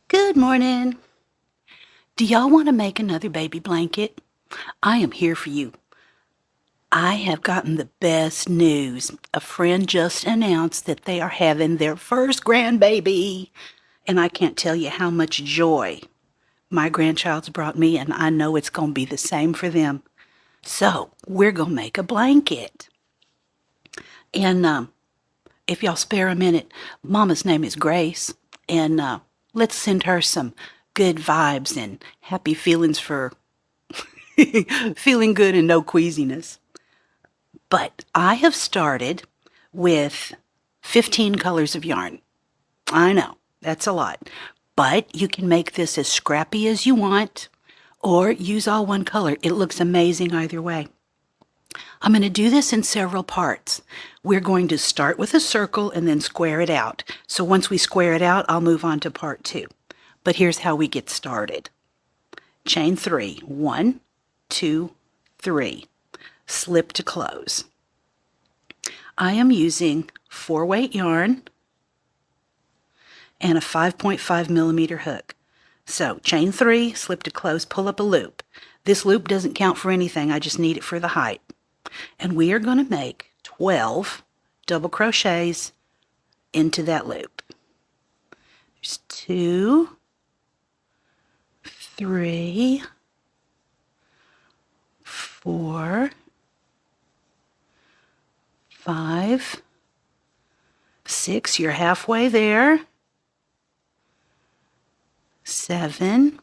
Good morning. Do y'all want to make another baby blanket? I am here for you. I have gotten the best news. A friend just announced that they are having their first grandbaby, and I can't tell you how much joy my grandchild's brought me, and I know it's going to be the same for them. So, we're going to make a blanket. And if y'all spare a minute, Mama's name is Grace, and let's send her some good vibes and happy feelings for feeling good and no queasiness. But I have started with 15 colors of yarn. I know, that's a lot. But you can make this as scrappy as you want or use all one color. It looks amazing either way. I'm going to do this in several parts. We're going to start with a circle and then square it out. So once we square it out, I'll move on to part 2. But here's how we get started. Chain 3. 1, 2, 3. Slip to close. I am using 4-weight yarn and a 5.5 millimeter hook. So chain 3, slip to close, pull up a loop. This loop doesn't count for anything, I just need it for the height. And we are going to make 12 double crochets into that loop. There's 2, 3, 4, 5, 6, you're halfway there. 7,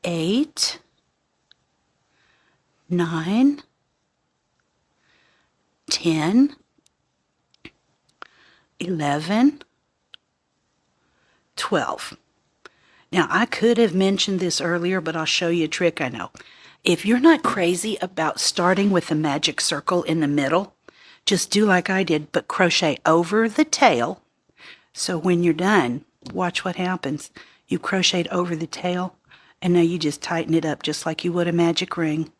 8, 9, 10, 11, 12. Now, I could have mentioned this earlier, but I'll show you a trick I know. If you're not crazy about starting with a magic circle in the middle, just do like I did, but crochet over the tail. So when you're done, watch what happens. You crocheted over the tail, and now you just tighten it up just like you would a magic ring.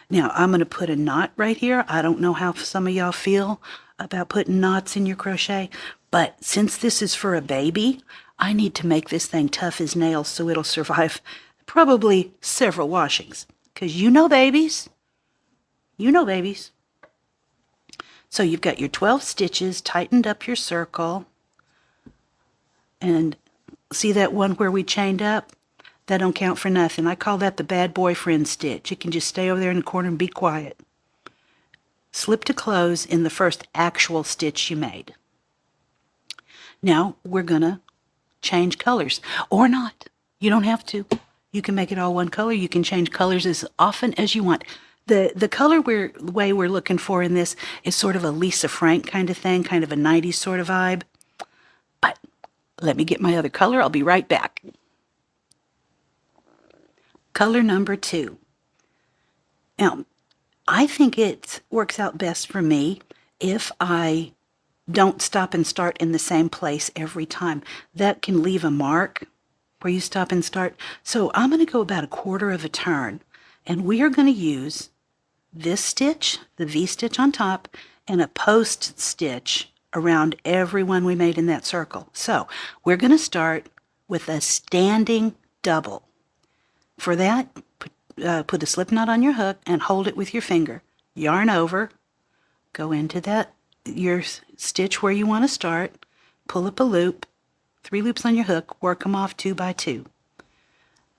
Now, I'm going to put a knot right here. I don't know how some of y'all feel about putting knots in your crochet, but since this is for a baby, I need to make this thing tough as nails so it'll survive probably several washings. Because you know babies. You know babies. So you've got your 12 stitches, tightened up your circle. And see that one where we chained up? That don't count for nothing. I call that the bad boyfriend stitch. You can just stay over there in the corner and be quiet. Slip to close in the first actual stitch you made. Now we're going to change colors. Or not. You don't have to. You can make it all one color. You can change colors as often as you want. The color way we're looking for in this is sort of a Lisa Frank kind of thing, kind of a 90s sort of vibe. But let me get my other color. I'll be right back. Color number 2. Now, I think it works out best for me if I don't stop and start in the same place every time. That can leave a mark where you stop and start. So I'm going to go about 1/4 of a turn, and we are going to use this stitch, the V-stitch on top, and a post stitch around every one we made in that circle. So we're going to start with a standing double. For that, put a slip knot on your hook and hold it with your finger. Yarn over, go into your stitch where you want to start, pull up a loop, 3 loops on your hook, work them off 2 by 2.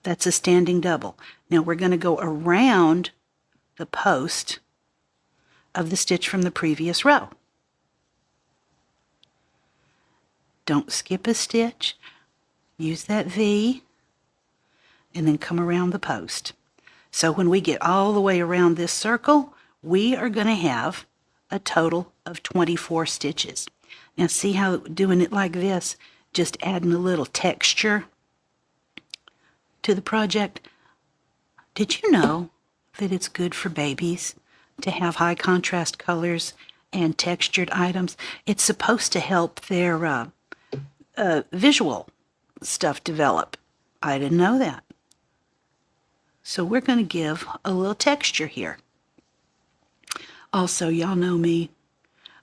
That's a standing double. Now we're going to go around the post of the stitch from the previous row. Don't skip a stitch. Use that V and then come around the post. So when we get all the way around this circle, we are going to have a total of 24 stitches. Now see how doing it like this, just adding a little texture to the project. Did you know that it's good for babies to have high contrast colors and textured items? It's supposed to help their visual stuff develop. I didn't know that. So we're going to give a little texture here. Also, y'all know me.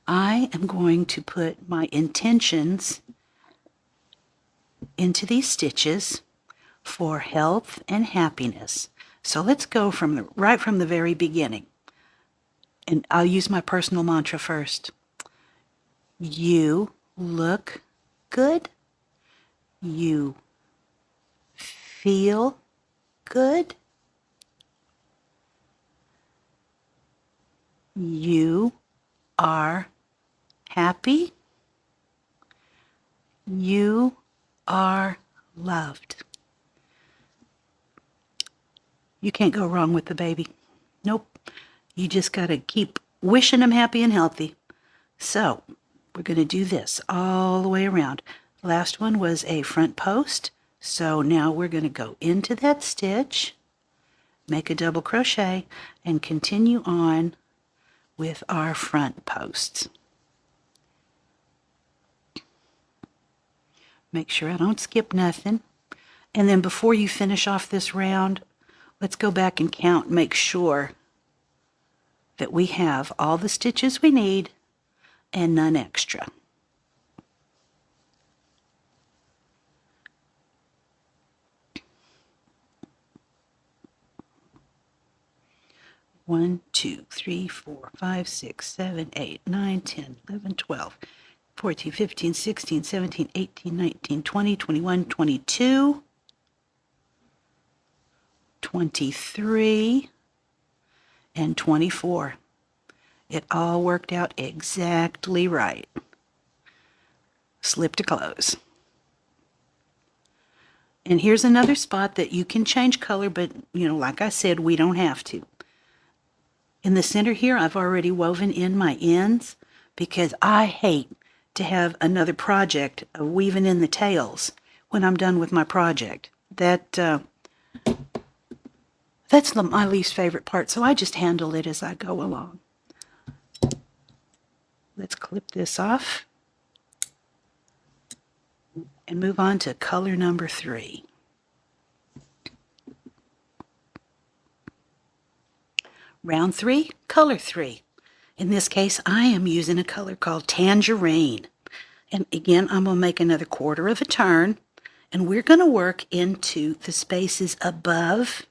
I am going to put my intentions into these stitches for health and happiness. So let's go right from the very beginning. And I'll use my personal mantra first. You look good. You feel good. You are happy. You are loved. You can't go wrong with the baby. Nope. You just got to keep wishing them happy and healthy. So we're going to do this all the way around. Last one was a front post. So now we're going to go into that stitch, make a double crochet, and continue on with our front posts. Make sure I don't skip nothing. And then before you finish off this round, let's go back and count, make sure that we have all the stitches we need and none extra. One, 2, 3, 4, 5, 6, 7, 8, 9, 10, 11, 12, 14, 15, 16, 17, 18, 19, 20, 21, 22, 23, and 24. It all worked out exactly right. Slip to close. And here's another spot that you can change color, but like I said, we don't have to. In the center here, I've already woven in my ends because I hate to have another project of weaving in the tails when I'm done with my project. That's my least favorite part, so I just handle it as I go along. Let's clip this off and move on to color number 3. Round 3, color 3. In this case, I am using a color called Tangerine. And again, I'm going to make another quarter of a turn, and we're going to work into the spaces above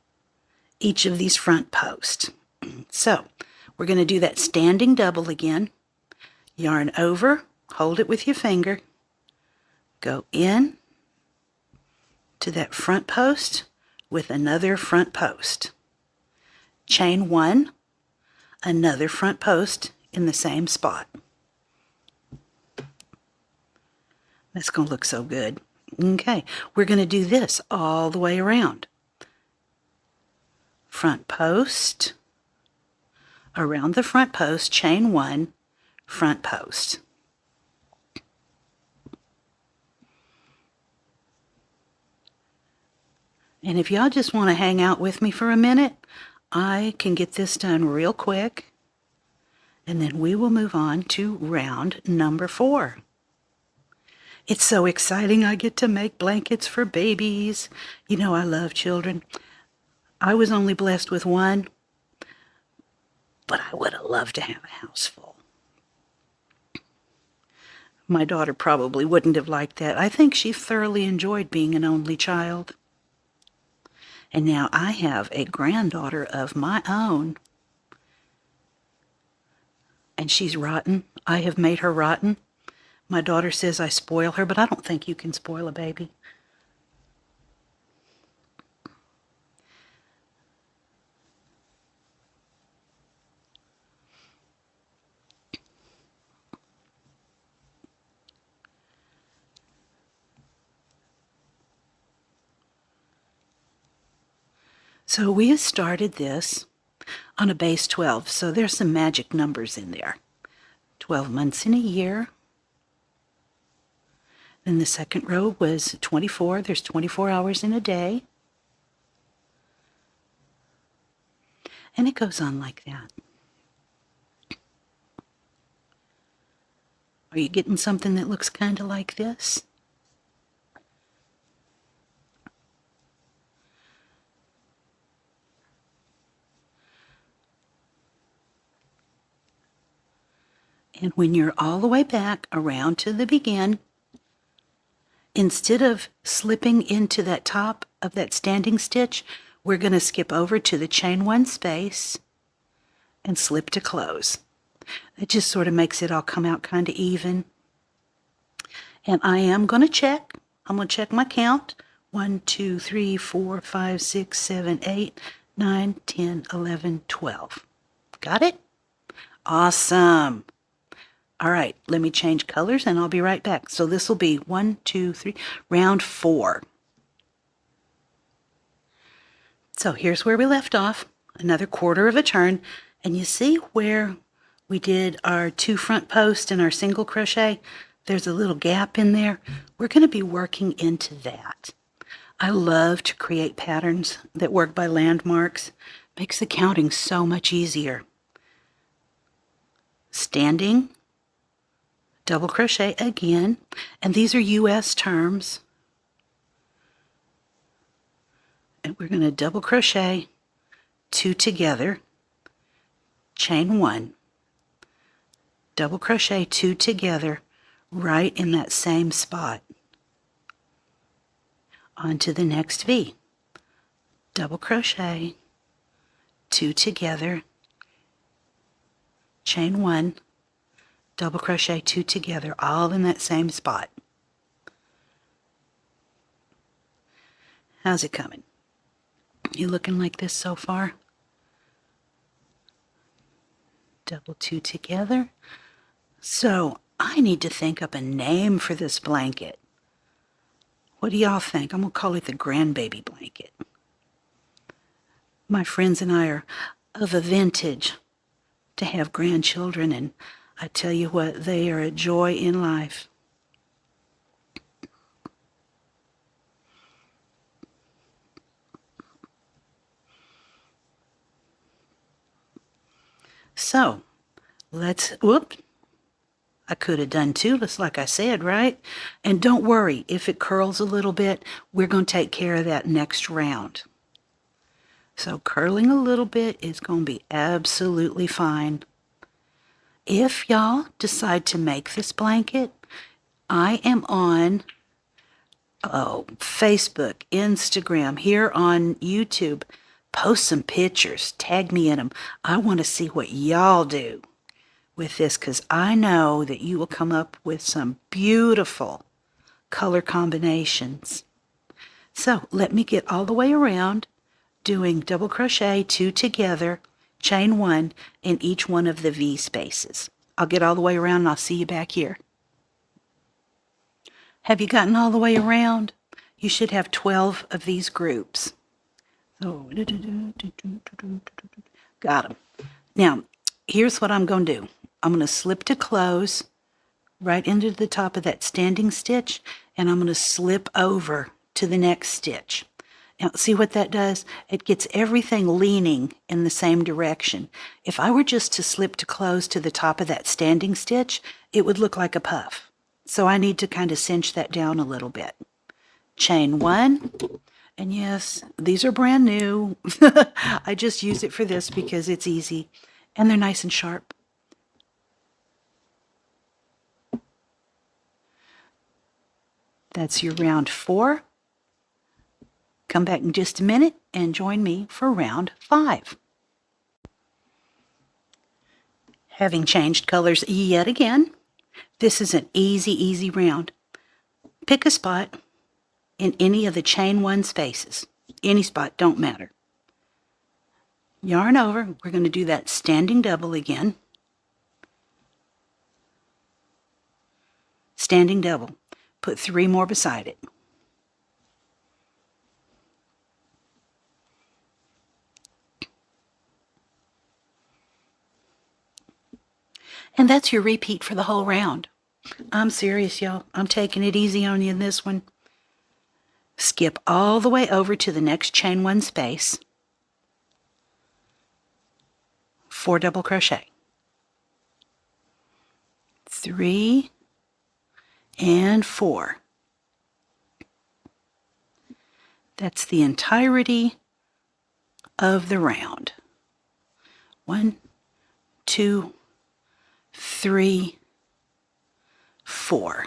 each of these front posts. So we're going to do that standing double again. Yarn over, hold it with your finger, go in to that front post with another front post. Chain 1, another front post in the same spot. That's going to look so good. Okay, we're going to do this all the way around. Front post, around the front post, chain 1, front post. And if y'all just want to hang out with me for a minute, I can get this done real quick, and then we will move on to round number 4. It's so exciting. I get to make blankets for babies. I love children. I was only blessed with one, but I would have loved to have a house full. My daughter probably wouldn't have liked that. I think she thoroughly enjoyed being an only child. And now I have a granddaughter of my own, and she's rotten. I have made her rotten. My daughter says I spoil her, but I don't think you can spoil a baby. So we have started this on a base 12, so there's some magic numbers in there. 12 months in a year. Then the second row was 24. There's 24 hours in a day. And it goes on like that. Are you getting something that looks kind of like this? And when you're all the way back around to the begin, Instead of slipping into that top of that standing stitch, we're going to skip over to the chain 1 space and slip to close. It just sort of makes it all come out kind of even. And I am going to check. I'm going to check my count. 1, 2, 3, 4, 5, 6, 7, 8, 9, 10, 11, 12. Got it? Awesome. All right, let me change colors and I'll be right back. So this will be 1, 2, 3, round 4. So here's where we left off, another quarter of a turn. And you see where we did our 2 front posts and our single crochet? There's a little gap in there. We're going to be working into that. I love to create patterns that work by landmarks. Makes the counting so much easier. Standing, double crochet again, and these are US terms. And we're going to double crochet 2 together, chain 1, double crochet 2 together right in that same spot. Onto the next V. Double crochet 2 together, chain 1, double crochet 2 together, all in that same spot. How's it coming? You looking like this so far? Double 2 together. So I need to think up a name for this blanket. What do y'all think? I'm going to call it the GrandBaby Blanket. My friends and I are of a vintage to have grandchildren, and I tell you what, they are a joy in life. So, whoop, I could have done 2, just like I said, right? And don't worry, if it curls a little bit, we're going to take care of that next round. So curling a little bit is going to be absolutely fine. If y'all decide to make this blanket, I am on Facebook, Instagram, here on YouTube. Post some pictures, tag me in them. I want to see what y'all do with this, because I know that you will come up with some beautiful color combinations. So let me get all the way around, doing double crochet 2 together, chain 1 in each one of the V spaces. I'll get all the way around and I'll see you back here. Have you gotten all the way around? You should have 12 of these groups. So, got them. Now, here's what I'm going to do. I'm going to slip to close right into the top of that standing stitch, and I'm going to slip over to the next stitch. Now, see what that does? It gets everything leaning in the same direction. If I were just to slip to close to the top of that standing stitch, it would look like a puff. So I need to kind of cinch that down a little bit. Chain 1, and yes, these are brand new. I just use it for this because it's easy, and they're nice and sharp. That's your round 4. Come back in just a minute and join me for round 5. Having changed colors yet again, this is an easy round. Pick a spot in any of the chain 1 spaces. Any spot, don't matter. Yarn over. We're going to do that standing double again. Standing double. Put 3 more beside it. And that's your repeat for the whole round. I'm serious, y'all. I'm taking it easy on you in this one. Skip all the way over to the next chain 1 space. 4 double crochet. 3 and 4. That's the entirety of the round. 1, 2, 3, 4.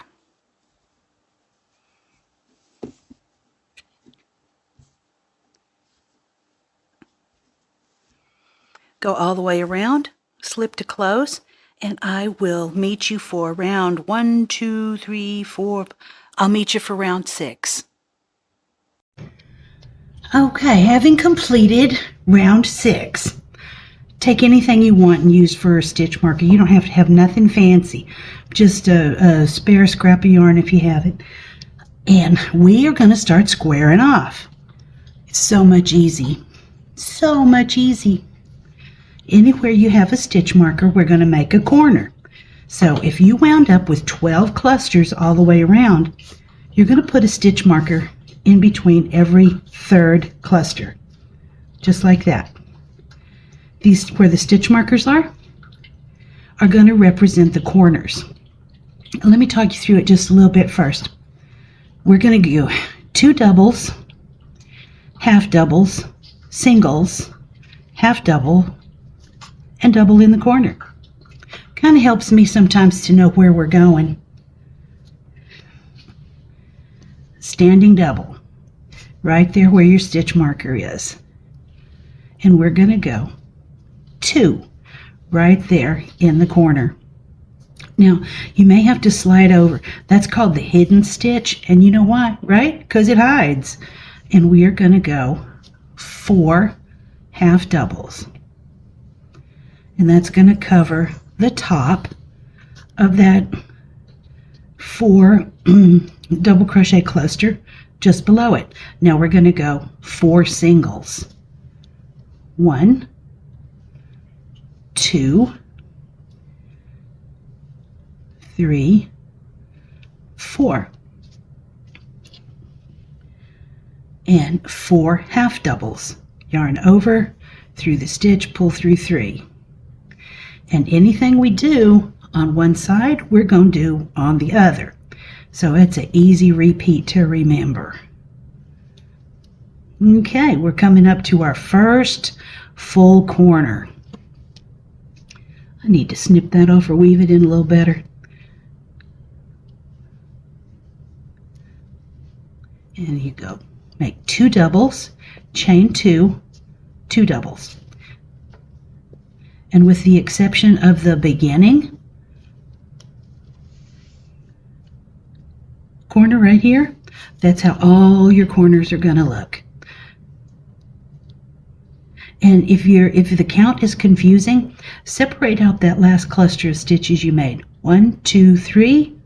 Go all the way around, slip to close, and I will meet you for round 1, 2, 3, 4. I'll meet you for round 6. Okay, having completed round 6, take anything you want and use for a stitch marker. You don't have to have nothing fancy, just a spare scrap of yarn if you have it. And we are going to start squaring off. It's so much easy. So much easy. Anywhere you have a stitch marker, we're going to make a corner. So if you wound up with 12 clusters all the way around, you're going to put a stitch marker in between every third cluster. Just like that. These, where the stitch markers are going to represent the corners. Let me talk you through it just a little bit first. We're going to do 2 doubles, half doubles, singles, half double, and double in the corner. Kind of helps me sometimes to know where we're going. Standing double, right there where your stitch marker is. And we're going to go 2 right there in the corner. Now, you may have to slide over. That's called the hidden stitch, and you know why, right? Because it hides. And we are going to go 4 half doubles. And that's going to cover the top of that 4 double crochet cluster just below it. Now we're going to go 4 singles. 1, 2, 3, 4. And 4 half doubles. Yarn over, through the stitch, pull through 3. And anything we do on one side, we're going to do on the other. So it's an easy repeat to remember. Okay, we're coming up to our first full corner. I need to snip that off or weave it in a little better. And you go. Make 2 doubles, chain 2, 2 doubles. And with the exception of the beginning corner right here, that's how all your corners are going to look. And if the count is confusing, separate out that last cluster of stitches you made. 1, 2, 3.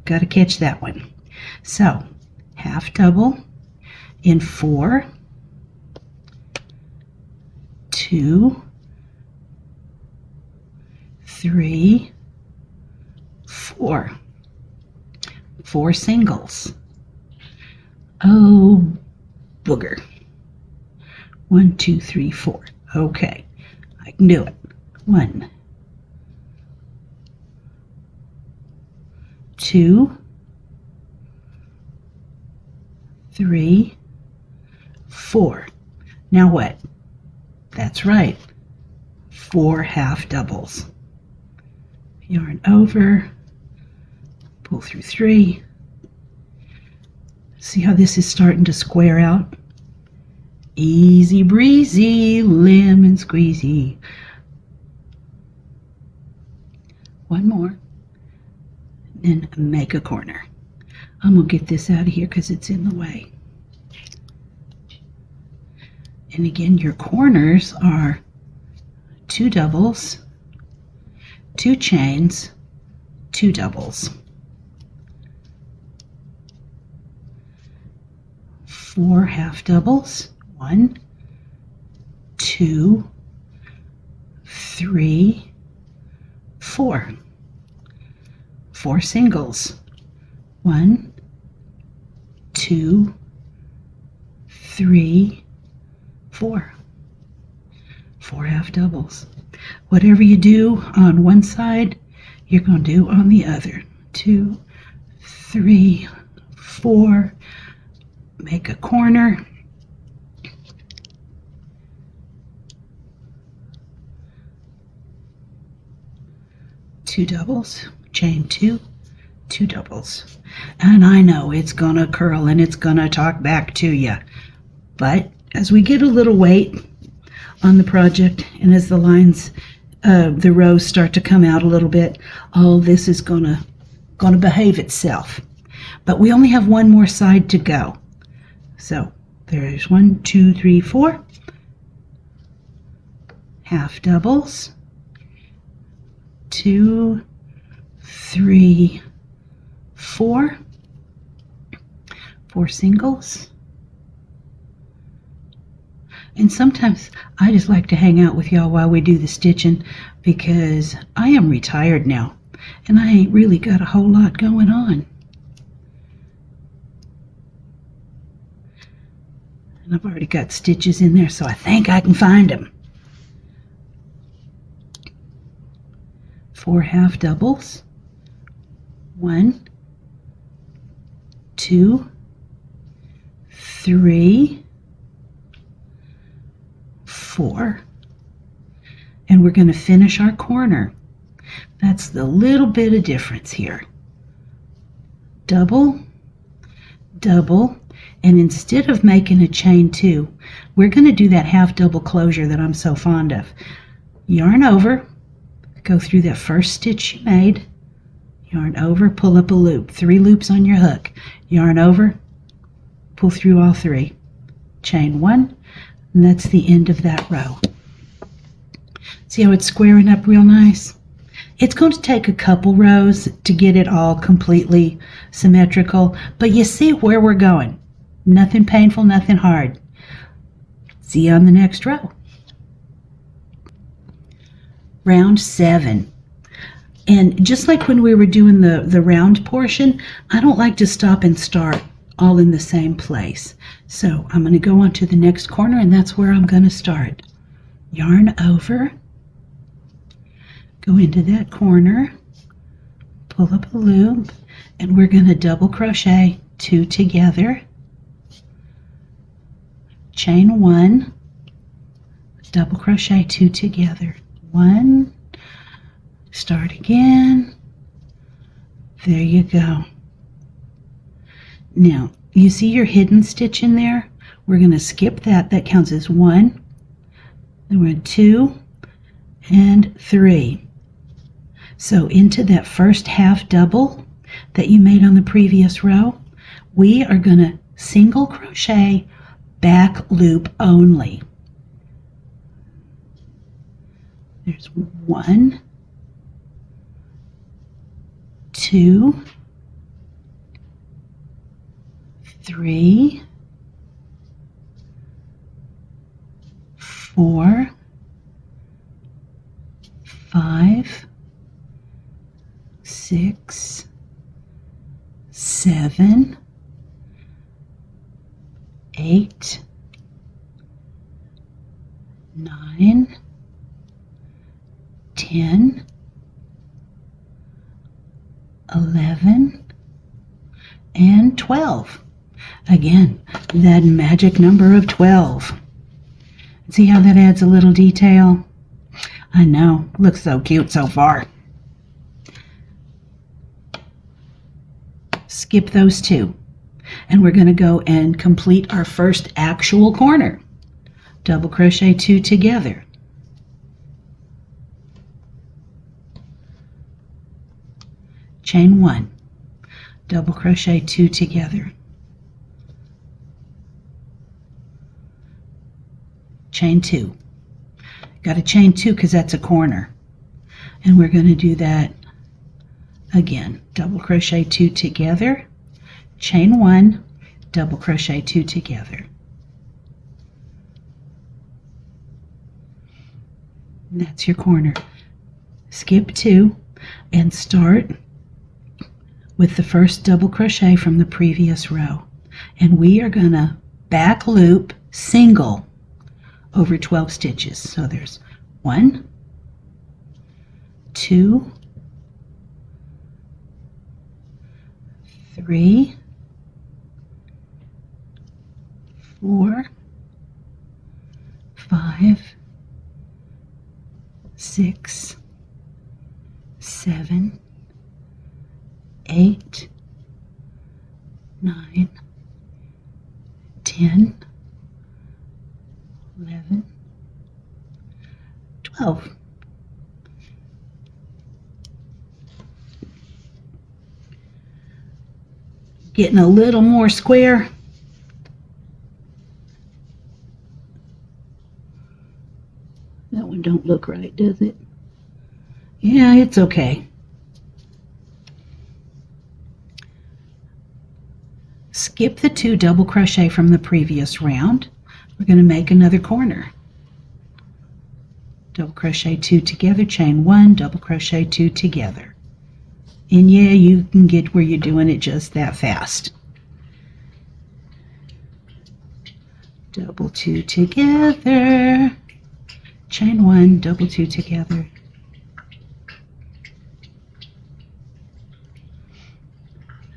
Got to catch that one. So, half double in 4, 2, 3, 4. 4 singles. Oh, booger. 1, 2, 3, 4. Okay, I can do it. 1, 2, 3, 4. Now what? That's right. 4 half doubles. Yarn over, pull through 3. See how this is starting to square out? Easy breezy, lemon squeezy. One more. Then make a corner. I'm going to get this out of here because it's in the way. And again, your corners are 2 doubles, 2 chains, 2 doubles. 4 half doubles. 1, 2, 3, 4. 4 singles. 1, 2, 3, 4. 4 half doubles. Whatever you do on one side, you're going to do on the other. 2, 3, 4. Make a corner. Two doubles, chain 2, 2 doubles. And I know it's gonna curl and it's gonna talk back to you. But as we get a little weight on the project, and as the lines, the rows start to come out a little bit, all this is gonna behave itself. But we only have one more side to go. So there's 1, 2, 3, 4 half doubles, 2, 3, 4 singles. And sometimes I just like to hang out with y'all while we do the stitching, because I am retired now and I ain't really got a whole lot going on. And I've already got stitches in there, so I think I can find them. 4 half doubles, 1, 2, 3, 4, and we're going to finish our corner. That's the little bit of difference here. Double, double, and instead of making a chain 2, we're going to do that half double closure that I'm so fond of. Yarn over, go through that first stitch you made, yarn over, pull up a loop, 3 loops on your hook, yarn over, pull through all 3, chain 1, and that's the end of that row. See how it's squaring up real nice? It's going to take a couple rows to get it all completely symmetrical, but you see where we're going. Nothing painful, nothing hard. See you on the next row. Round 7. And just like when we were doing the round portion, I don't like to stop and start all in the same place. So I'm going to go on to the next corner, and that's where I'm going to start. Yarn over, go into that corner, pull up a loop, and we're going to double crochet 2 together, chain 1, double crochet 2 together, 1, start again, there you go. Now you see your hidden stitch in there? We're going to skip that. That counts as 1, then we're 2 and 3. So into that first half double that you made on the previous row, we are going to single crochet back loop only. There's 1, 2, 3, 4, 5, 6, 7, 8, 9, 10, 11, and 12. Again, that magic number of 12. See how that adds a little detail? I know, looks so cute so far. Skip those 2, and we're going to go and complete our first actual corner. Double crochet 2 together. Chain 1, double crochet 2 together. Chain 2. Got to chain 2 because that's a corner. And we're going to do that again. Double crochet 2 together, chain 1, double crochet 2 together. And that's your corner. Skip 2 and start with the first double crochet from the previous row. And we are going to back loop single over 12 stitches. So there's 1, 2, 3, 4, 5, 6, 7, 8, 9, 10, 11, 12. Getting a little more square. That one don't look right, does it? Yeah, it's okay. Skip the 2 double crochet from the previous round. We're going to make another corner. Double crochet 2 together, chain 1, double crochet 2 together. And yeah, you can get where you're doing it just that fast. Double 2 together, chain 1, double 2 together.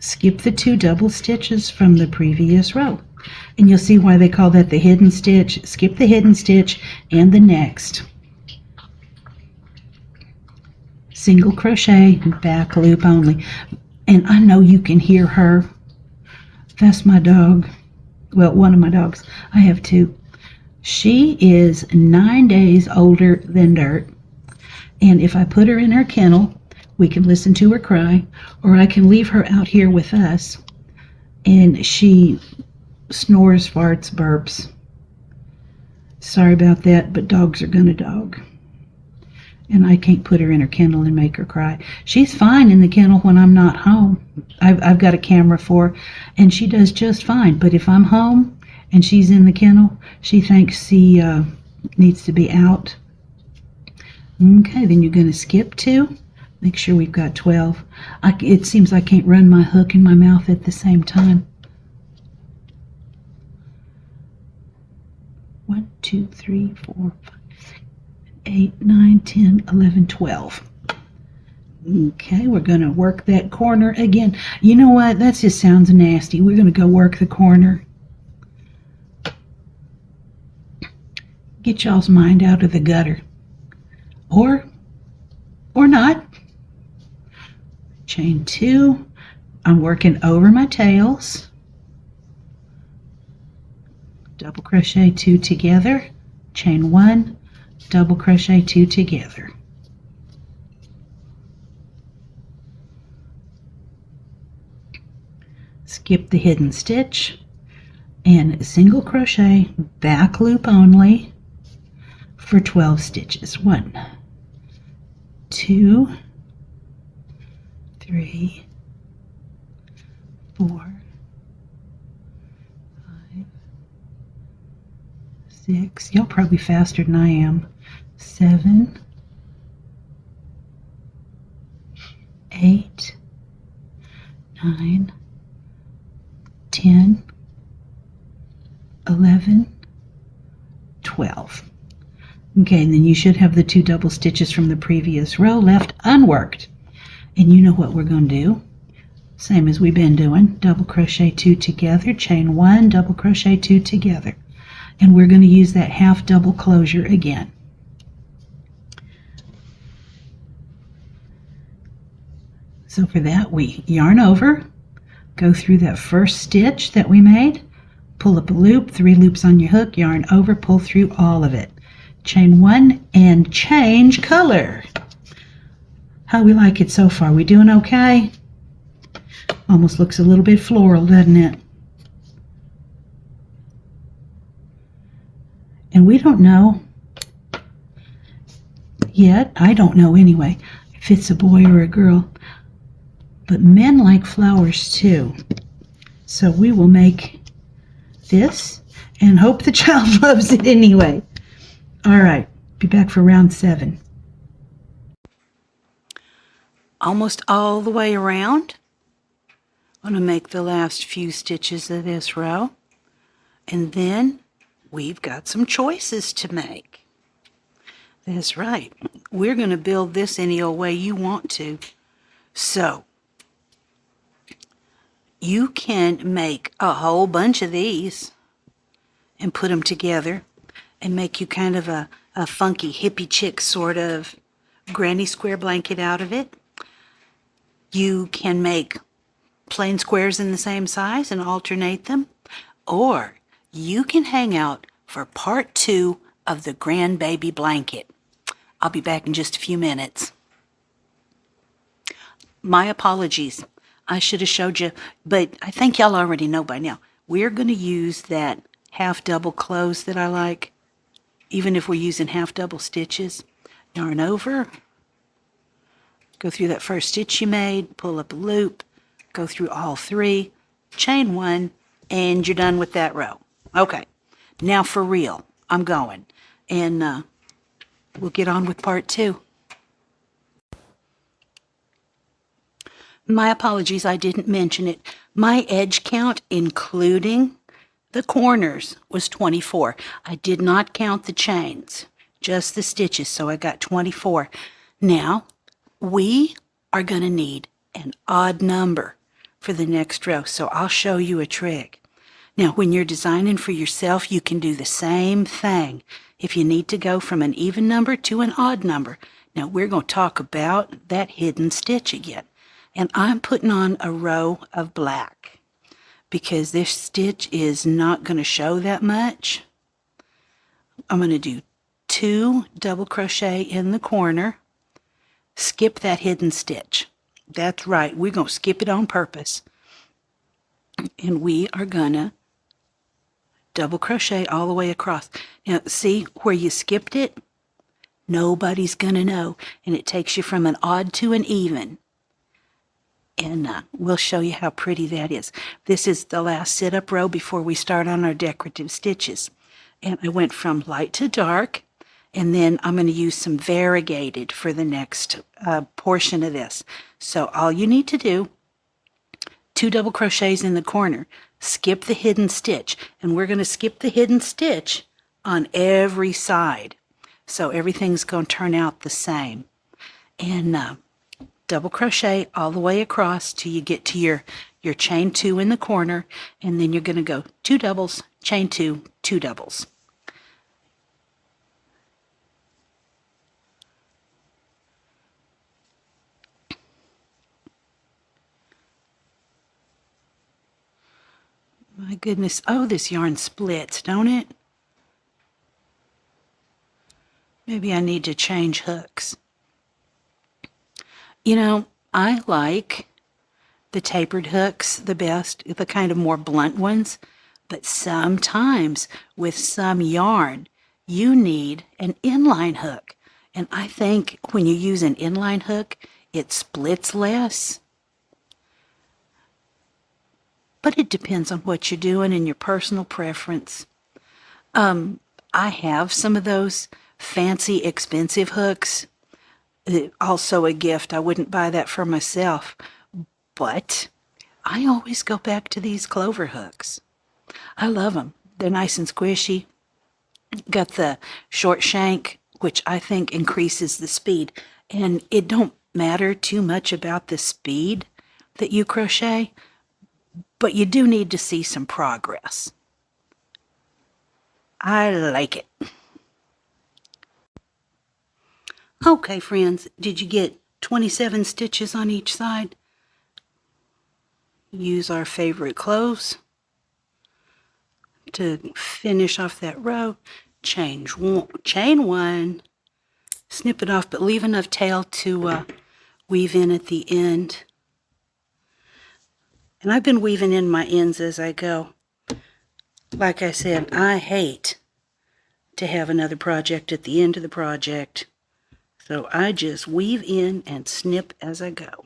Skip the 2 double stitches from the previous row. And you'll see why they call that the hidden stitch. Skip the hidden stitch and the next. Single crochet, back loop only. And I know you can hear her. That's my dog. Well, one of my dogs. I have 2. She is 9 days older than Dirt. And if I put her in her kennel, we can listen to her cry, or I can leave her out here with us, and she snores, farts, burps. Sorry about that, but dogs are gonna dog. And I can't put her in her kennel and make her cry. She's fine in the kennel when I'm not home. I've got a camera for her, and she does just fine. But if I'm home and she's in the kennel, she thinks she needs to be out. Okay, then you're gonna skip 2. Make sure we've got 12. It seems I can't run my hook in my mouth at the same time. 1, 2, 3, 4, 5, 6, 8, 9, 10, 11, 12. Okay, we're going to work that corner again. You know what? That just sounds nasty. We're going to go work the corner. Get y'all's mind out of the gutter. Or not. Chain 2. I'm working over my tails. Double crochet 2 together, chain 1, double crochet 2 together. Skip the hidden stitch and single crochet, back loop only for 12 stitches. 1, 2, 3, 4, 5, 6. Y'all probably faster than I am. 7, 8, 9, 10, 11, 12. Okay, and then you should have the 2 double stitches from the previous row left unworked. And you know what we're going to do? Same as we've been doing. Double crochet 2 together, chain 1, double crochet 2 together. And we're going to use that half double closure again. So for that, we yarn over, go through that first stitch that we made, pull up a loop, 3 loops on your hook, yarn over, pull through all of it. Chain 1 and change color. How we like it so far? We doing okay? Almost looks a little bit floral, doesn't it? And we don't know yet, I don't know anyway, if it's a boy or a girl. But men like flowers too. So we will make this and hope the child loves it anyway. All right, be back for round 7. Almost all the way around. I'm going to make the last few stitches of this row. And then we've got some choices to make. That's right. We're going to build this any old way you want to. So, you can make a whole bunch of these and put them together and make you kind of a funky hippie chick sort of granny square blanket out of it. You can make plain squares in the same size and alternate them. Or you can hang out for part 2 of the GrandBaby Blanket. I'll be back in just a few minutes. My apologies. I should have showed you, but I think y'all already know by now. We're going to use that half double close that I like, even if we're using half double stitches. Yarn over, go through that first stitch you made, pull up a loop, go through all three, chain one, and you're done with that row. Okay, now for real, I'm going, and we'll get on with part two. My apologies, I didn't mention it. My edge count, including the corners, was 24. I did not count the chains, just the stitches, so I got 24. Now, we are going to need an odd number for the next row, so I'll show you a trick. Now, when you're designing for yourself, you can do the same thing. If you need to go from an even number to an odd number, now we're going to talk about that hidden stitch again. And I'm putting on a row of black because this stitch is not going to show that much. I'm going to do 2 double crochet in the corner, skip that hidden stitch. That's right, we're going to skip it on purpose. And we are going to double crochet all the way across. Now, see where you skipped it? Nobody's going to know. And it takes you from an odd to an even. And we'll show you how pretty that is. This is the last sit-up row before we start on our decorative stitches. And I went from light to dark, and then I'm going to use some variegated for the next portion of this. So all you need to do, 2 double crochets in the corner, skip the hidden stitch, and we're going to skip the hidden stitch on every side. So everything's going to turn out the same. And double crochet all the way across till you get to your chain 2 in the corner, and then you're going to go 2 doubles, chain 2, 2 doubles. My goodness, oh, this yarn splits, don't it? Maybe I need to change hooks. You know, I like the tapered hooks the best, the kind of more blunt ones, but sometimes with some yarn, you need an inline hook. And I think when you use an inline hook, it splits less. But it depends on what you're doing and your personal preference. I have some of those fancy, expensive hooks. Also a gift. I wouldn't buy that for myself. But I always go back to these clover hooks. I love them. They're nice and squishy. Got the short shank, which I think increases the speed. And it don't matter too much about the speed that you crochet, but you do need to see some progress. I like it. Okay, friends, did you get 27 stitches on each side? Use our favorite close to finish off that row. Chain 1, snip it off, but leave enough tail to weave in at the end. And I've been weaving in my ends as I go. Like I said, I hate to have another project at the end of the project. So I just weave in and snip as I go.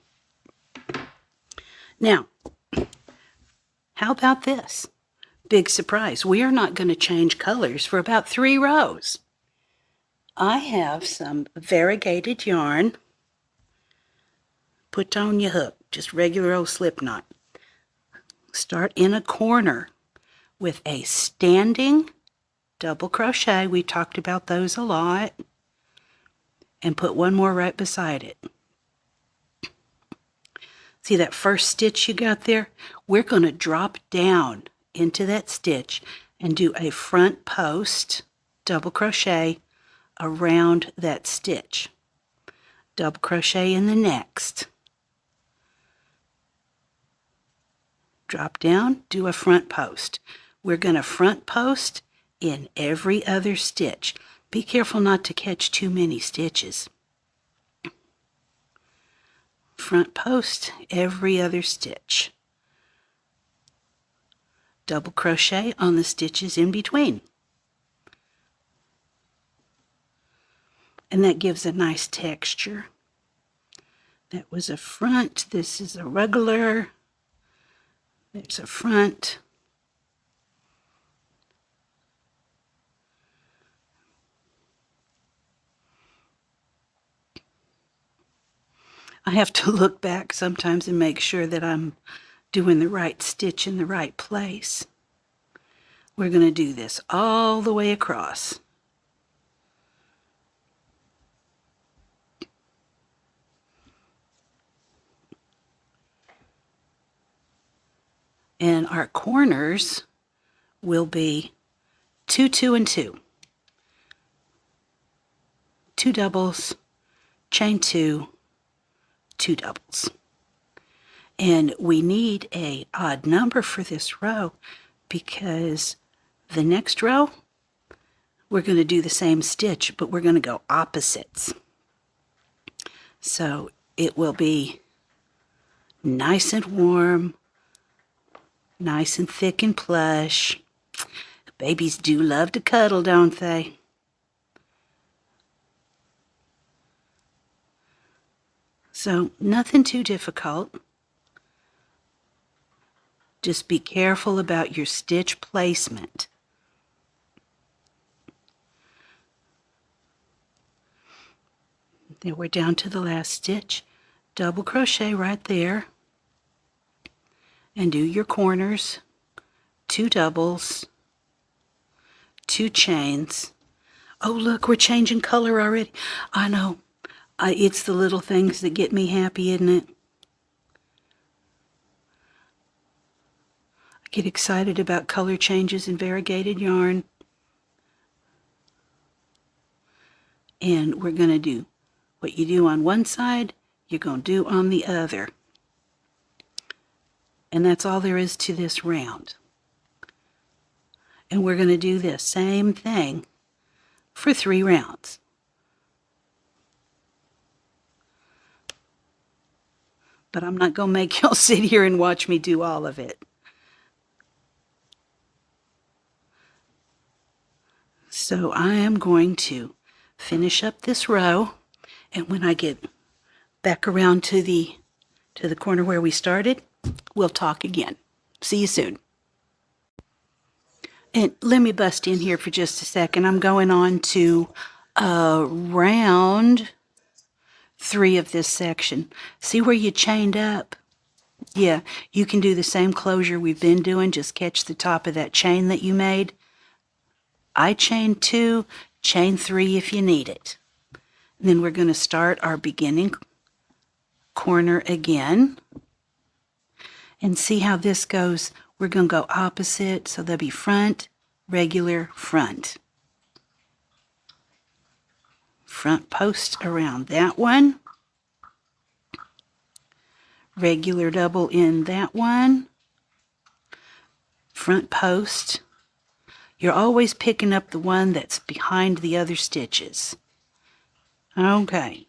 Now, how about this? Big surprise. We are not going to change colors for about 3 rows. I have some variegated yarn. Put on your hook, just regular old slip knot. Start in a corner with a standing double crochet. We talked about those a lot. And put one more right beside it. See that first stitch you got there? We're going to drop down into that stitch and do a front post double crochet around that stitch. Double crochet in the next. Drop down, do a front post. We're going to front post in every other stitch Be careful not to catch too many stitches. Front post every other stitch. Double crochet on the stitches in between. And that gives a nice texture. That was a front. This is a regular. There's a front. I have to look back sometimes and make sure that I'm doing the right stitch in the right place. We're going to do this all the way across. And our corners will be 2, 2, and 2. 2 doubles, chain 2, 2 doubles. And we need an odd number for this row because the next row we're going to do the same stitch, but we're going to go opposites. So it will be nice and warm, nice and thick and plush. Babies do love to cuddle, don't they? So nothing too difficult. Just be careful about your stitch placement. There, we're down to the last stitch. Double crochet right there. And do your corners. 2 doubles. 2 chains. Oh, look, we're changing color already. I know. It's the little things that get me happy, isn't it? I get excited about color changes in variegated yarn. And we're going to do what you do on one side, you're going to do on the other. And that's all there is to this round. And we're going to do this same thing for 3 rounds. But I'm not going to make y'all sit here and watch me do all of it. So I am going to finish up this row, and when I get back around to the corner where we started, we'll talk again. See you soon. And let me bust in here for just a second. I'm going on to round 3 of this section. See where you chained up? Yeah, you can do the same closure we've been doing. Just catch the top of that chain that you made. I chained 2, chain 3 if you need it. And then we're going to start our beginning corner again. And see how this goes. We're going to go opposite, so there'll be front, regular, front. Front post around that one. Regular double in that one. Front post. You're always picking up the one that's behind the other stitches. Okay.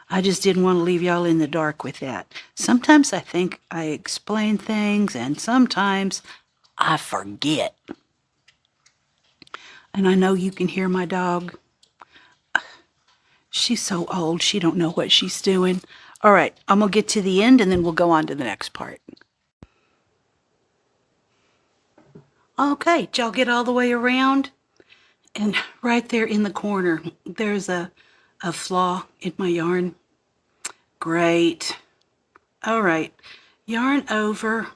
I just didn't want to leave y'all in the dark with that. Sometimes I think I explain things, and sometimes I forget. And I know you can hear my dog. She's so old, she don't know what she's doing. All right, I'm going to get to the end, and then we'll go on to the next part. Okay, did y'all get all the way around? And right there in the corner, there's a flaw in my yarn. Great. All right, yarn over,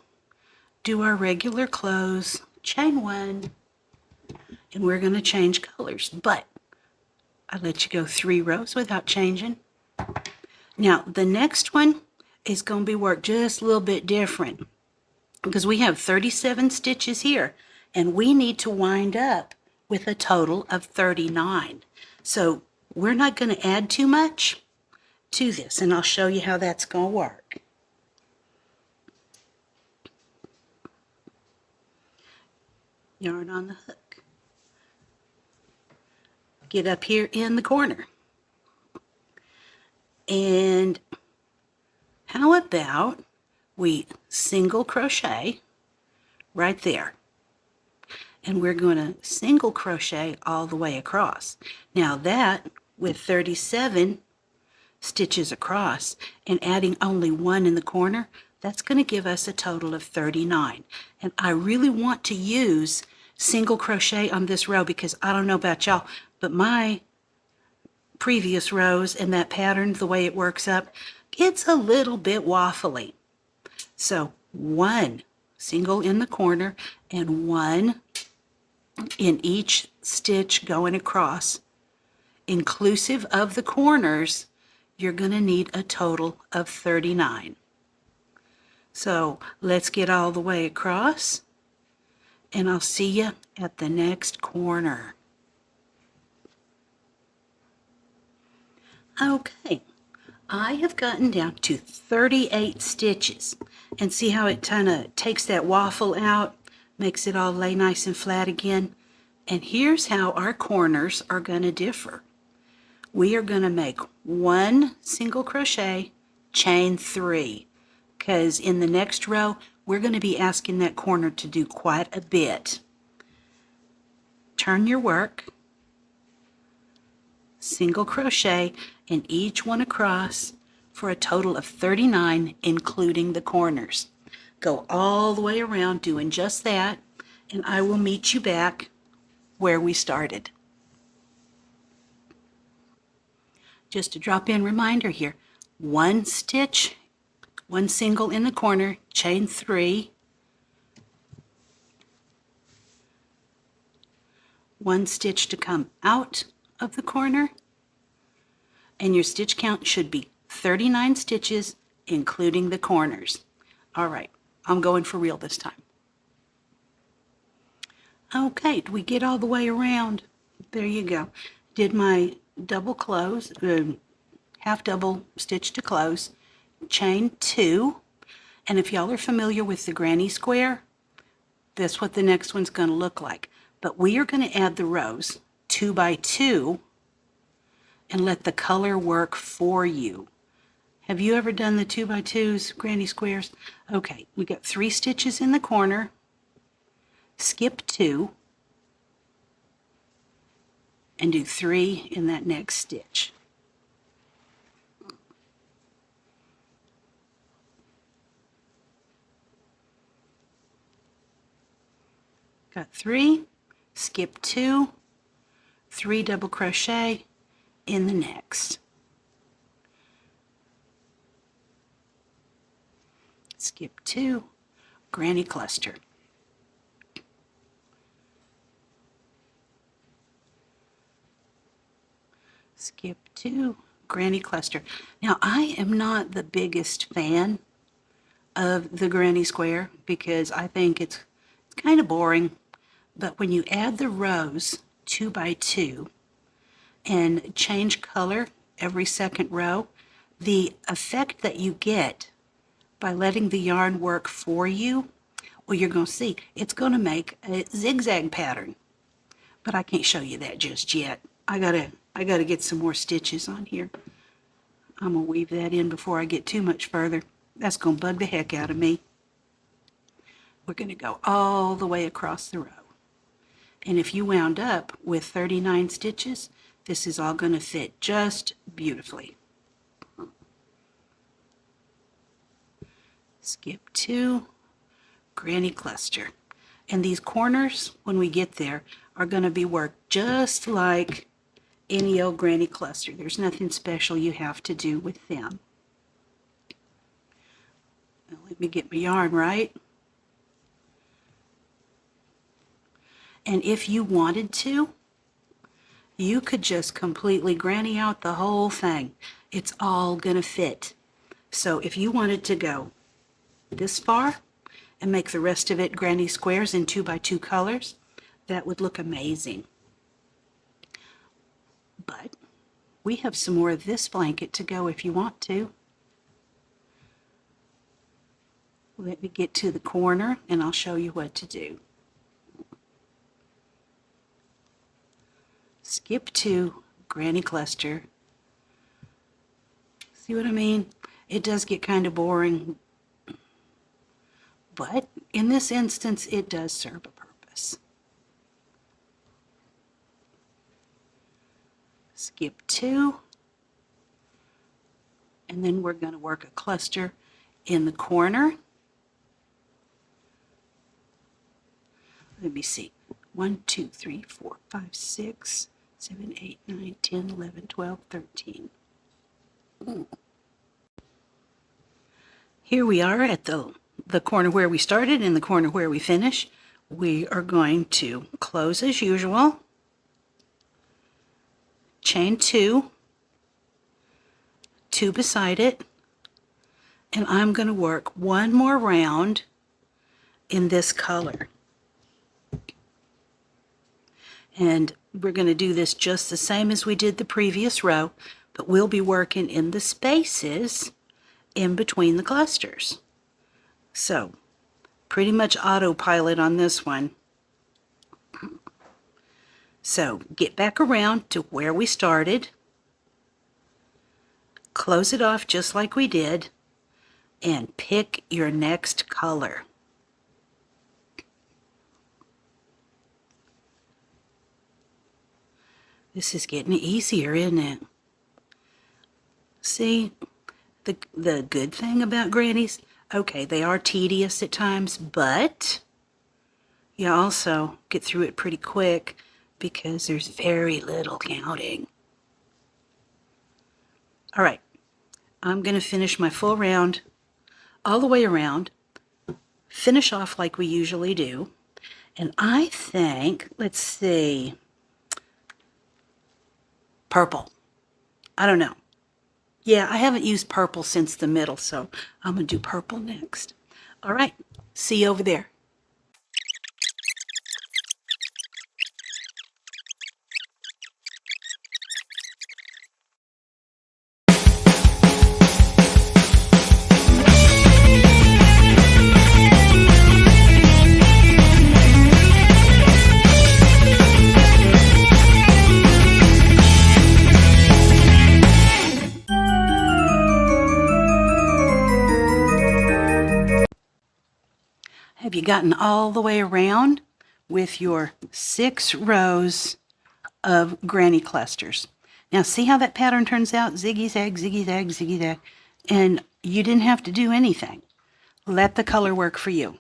do our regular close, chain 1, and we're going to change colors. But I let you go 3 rows without changing. Now, the next one is going to be worked just a little bit different because we have 37 stitches here, and we need to wind up with a total of 39. So we're not going to add too much to this, and I'll show you how that's going to work. Yarn on the hook. get up here in the corner. And how about we single crochet right there? And we're going to single crochet all the way across. Now that, with 37 stitches across and adding only one in the corner, that's going to give us a total of 39. And I really want to use single crochet on this row because I don't know about y'all, but my previous rows and that pattern, the way it works up, it's a little bit waffly. So one single in the corner and one in each stitch going across. Inclusive of the corners, you're going to need a total of 39. So let's get all the way across, and I'll see you at the next corner. Okay, I have gotten down to 38 stitches, and see how it kind of takes that waffle out, makes it all lay nice and flat again. And here's how our corners are going to differ. We are going to make one single crochet, chain 3, because in the next row we're going to be asking that corner to do quite a bit. Turn your work, single crochet in each one across for a total of 39, including the corners. Go all the way around doing just that, and I will meet you back where we started. Just a drop-in reminder here, one stitch, one single in the corner, chain 3, one stitch to come out of the corner, and your stitch count should be 39 stitches, including the corners. All right, I'm going for real this time. Okay, we get all the way around. There you go. Did my double close, half double stitch to close, chain 2, and if y'all are familiar with the granny square, that's what the next one's going to look like. But we are going to add the rows 2 by 2 and let the color work for you. Have you ever done the 2 by 2s, granny squares? Okay, we got 3 stitches in the corner, skip 2, and do 3 in that next stitch. Got 3, skip 2, 3 double crochet in the next. Skip 2, granny cluster. Skip 2, granny cluster. Now, I am not the biggest fan of the granny square because I think it's kind of boring. But when you add the rows 2 by 2 and change color every second row, the effect that you get by letting the yarn work for you, well, you're going to see it's going to make a zigzag pattern. But I can't show you that just yet. I gotta get some more stitches on here. I'm gonna weave that in before I get too much further. That's gonna bug the heck out of me. We're gonna go all the way across the row. And if you wound up with 39 stitches, this is all gonna fit just beautifully. Skip 2, granny cluster. And these corners, when we get there, are gonna be worked just like any old granny cluster. There's nothing special you have to do with them. Now, let me get my yarn right. And if you wanted to, you could just completely granny out the whole thing. It's all gonna fit. So if you wanted to go this far and make the rest of it granny squares in 2 by 2 colors, that would look amazing. But we have some more of this blanket to go if you want to. Let me get to the corner and I'll show you what to do. skip 2, granny cluster. See what I mean? It does get kind of boring, but in this instance, it does serve a purpose. Skip 2, and then we're going to work a cluster in the corner. Let me see. 1, 2, 3, 4, 5, 6, 7, 8, 9, 10, 11, 12, 13. Here we are at the corner where we started and the corner where we finish. We are going to close as usual, chain 2, 2 beside it, and I'm going to work one more round in this color. And we're going to do this just the same as we did the previous row, but we'll be working in the spaces in between the clusters. So, pretty much autopilot on this one. So, get back around to where we started, close it off just like we did, and pick your next color. This is getting easier, isn't it? See, the good thing about grannies, okay, they are tedious at times, but you also get through it pretty quick because there's very little counting. All right, I'm going to finish my full round all the way around, finish off like we usually do, and I think, let's see, purple. I don't know. Yeah, I haven't used purple since the middle, so I'm going to do purple next. All right, see you over there. Have you gotten all the way around with your 6 rows of granny clusters? Now see how that pattern turns out? Ziggy-zag, ziggy-zag, ziggy-zag. And you didn't have to do anything. Let the color work for you.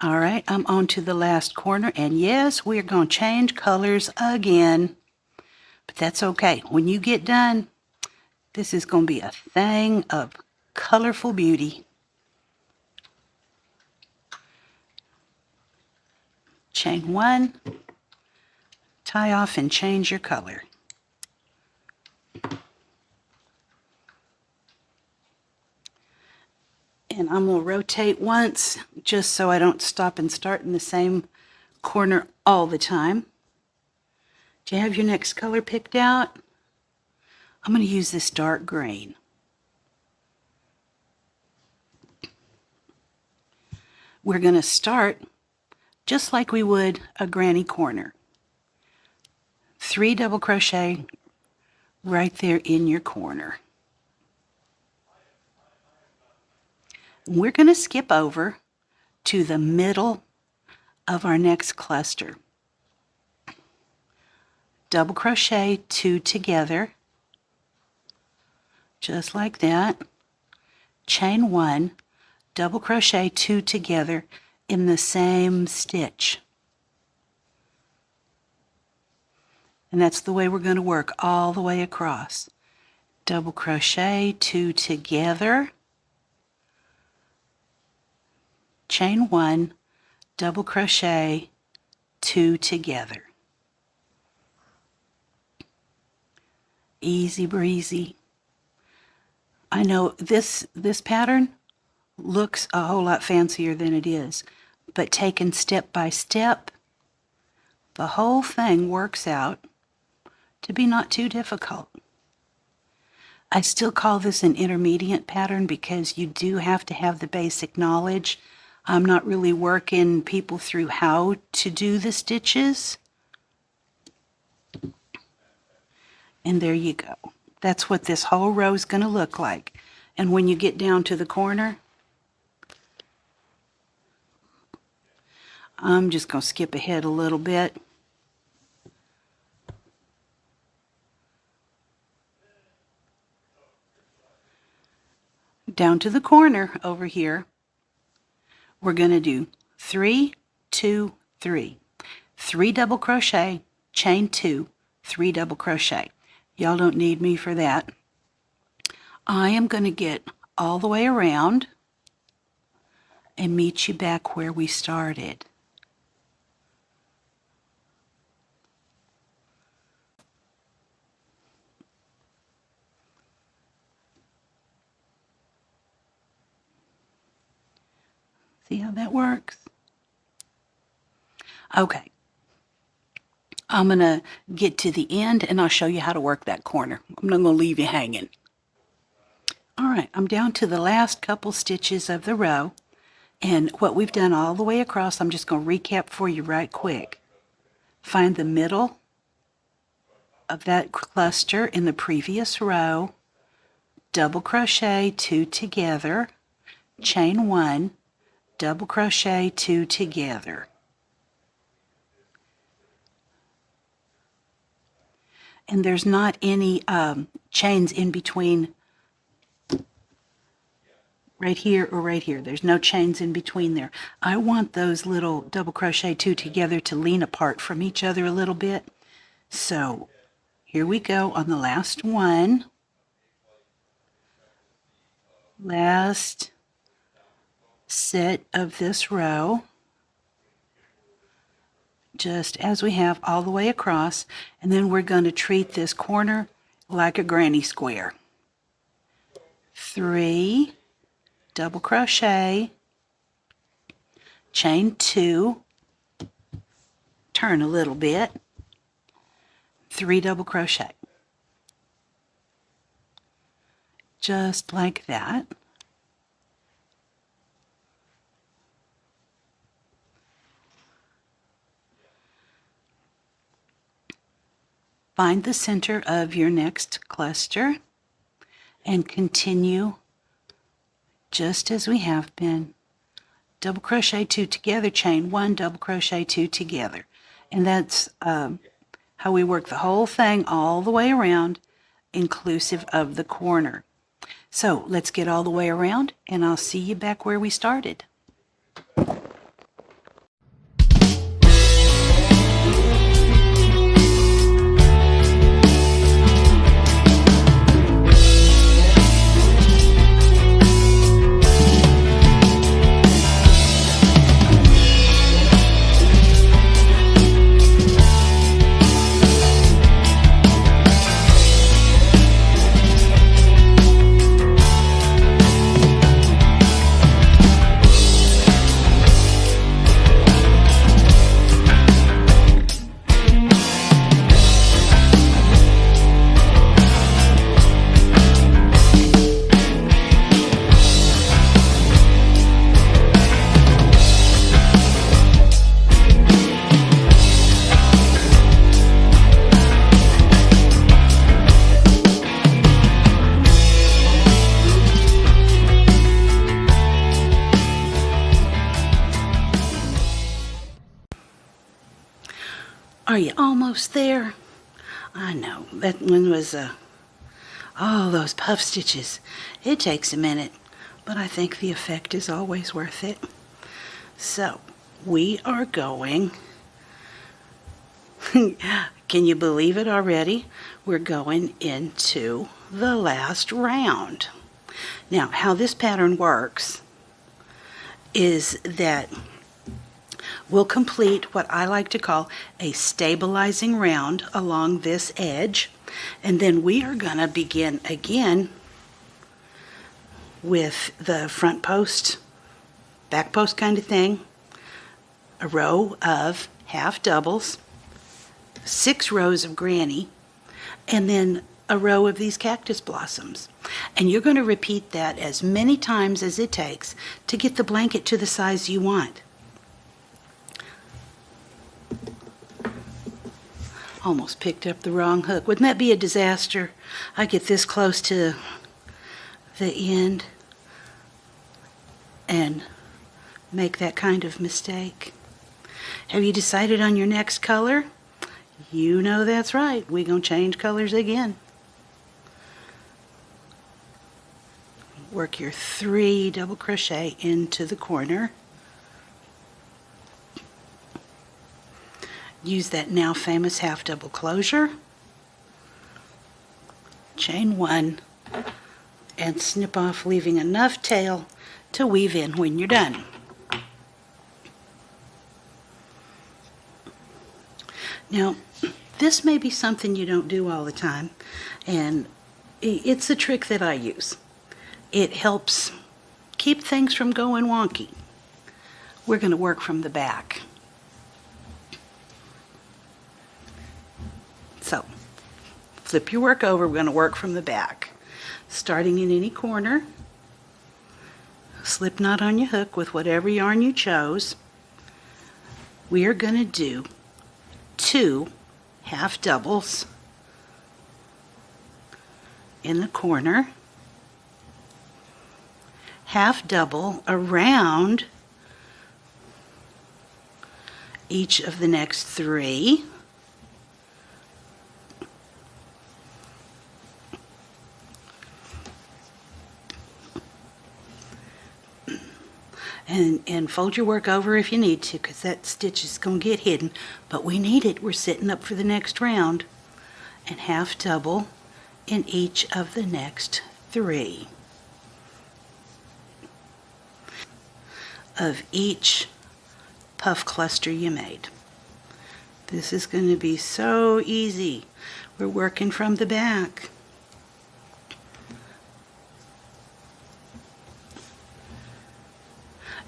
All right, I'm on to the last corner. And yes, we're going to change colors again. But that's okay. When you get done, this is going to be a thing of colorful beauty. Chain 1, tie off and change your color. And I'm going to rotate once just so I don't stop and start in the same corner all the time. Do you have your next color picked out? I'm going to use this dark green. We're going to start just like we would a granny corner. 3 double crochet right there in your corner. We're going to skip over to the middle of our next cluster. Double crochet 2 together, just like that. Chain 1, double crochet 2 together in the same stitch. And that's the way we're going to work all the way across. Double crochet 2 together, chain 1, double crochet 2 together. Easy breezy. I know this pattern looks a whole lot fancier than it is, but taken step by step, the whole thing works out to be not too difficult. I still call this an intermediate pattern because you do have to have the basic knowledge. I'm not really working people through how to do the stitches. And there you go. That's what this whole row is going to look like. And when you get down to the corner, I'm just going to skip ahead a little bit. Down to the corner over here, we're going to do 3, 2, 3. 3 double crochet, chain 2, 3 double crochet. Y'all don't need me for that. I am going to get all the way around and meet you back where we started. See how that works? Okay. I'm going to get to the end and I'll show you how to work that corner. I'm not going to leave you hanging. All right, I'm down to the last couple stitches of the row. And what we've done all the way across, I'm just going to recap for you right quick. Find the middle of that cluster in the previous row, double crochet 2 together, chain 1, double crochet 2 together. And there's not any chains in between right here or right here. There's no chains in between there. I want those little double crochet 2 together to lean apart from each other a little bit. So here we go on the last one. Last set of this row. Just as we have all the way across, and then we're going to treat this corner like a granny square. 3 double crochet, chain 2, turn a little bit, 3 double crochet. Just like that. Find the center of your next cluster and continue just as we have been. Double crochet 2 together, chain 1, double crochet 2 together. And that's how we work the whole thing all the way around, inclusive of the corner. So let's get all the way around and I'll see you back where we started. Are you almost there? I know, that one was, oh, those puff stitches. It takes a minute, but I think the effect is always worth it. So, we are going, can you believe it already? We're going into the last round. Now, how this pattern works is that we'll complete what I like to call a stabilizing round along this edge, and then we are going to begin again with the front post, back post kind of thing, a row of half doubles, 6 rows of granny, and then a row of these cactus blossoms. And you're going to repeat that as many times as it takes to get the blanket to the size you want. Almost picked up the wrong hook. Wouldn't that be a disaster? I get this close to the end and make that kind of mistake. Have you decided on your next color? You know that's right. We're going to change colors again. Work your 3 double crochet into the corner. Use that now famous half double closure. Chain 1 and snip off, leaving enough tail to weave in when you're done. Now, this may be something you don't do all the time, and it's a trick that I use. It helps keep things from going wonky. We're going to work from the back. So, flip your work over. We're going to work from the back. Starting in any corner, slip knot on your hook with whatever yarn you chose. We are going to do 2 half doubles in the corner, half double around each of the next 3, and fold your work over if you need to, because that stitch is going to get hidden, but we need it. We're setting up for the next round. And half double in each of the next 3 of each puff cluster you made. This is going to be so easy. We're working from the back.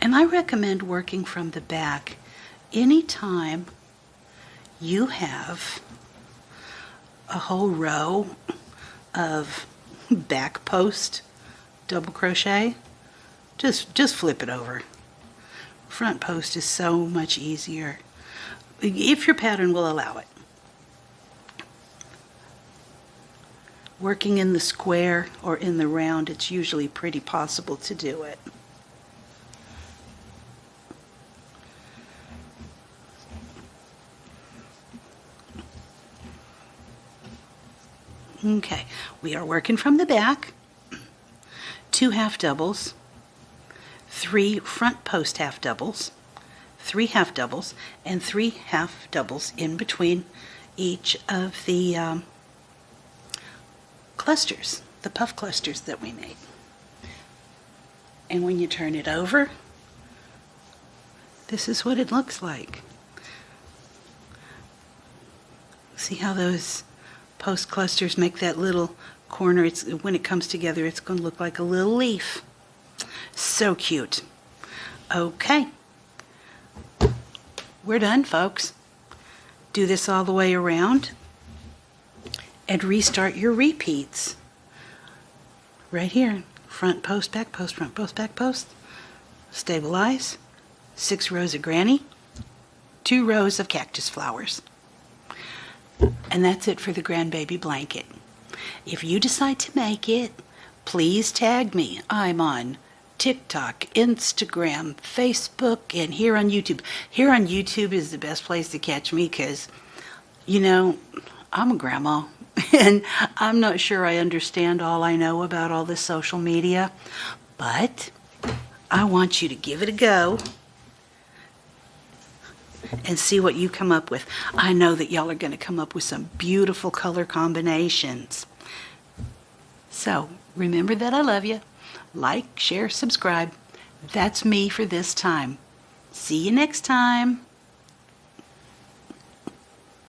And I recommend working from the back anytime you have a whole row of back post double crochet. Just flip it over. Front post is so much easier, if your pattern will allow it. Working in the square or in the round, it's usually pretty possible to do it. Okay, we are working from the back. 2 half doubles, 3 front post half doubles, 3 half doubles, and 3 half doubles in between each of the clusters, the puff clusters that we made. And when you turn it over, this is what it looks like. See how those post clusters make that little corner? When it comes together, it's going to look like a little leaf. So cute. Okay, we're done, folks. Do this all the way around and restart your repeats right here. Front post, back post, front post, back post. Stabilize. 6 rows of granny, 2 rows of cactus flowers. And that's it for the GrandBaby Blanket. If you decide to make it, please tag me. I'm on TikTok, Instagram, Facebook, and here on YouTube. Here on YouTube is the best place to catch me because, you know, I'm a grandma and I'm not sure I understand all I know about all this social media, but I want you to give it a go and see what you come up with. I know that y'all are going to come up with some beautiful color combinations. So remember that I love you. Like, share, subscribe. That's me for this time. See you next time.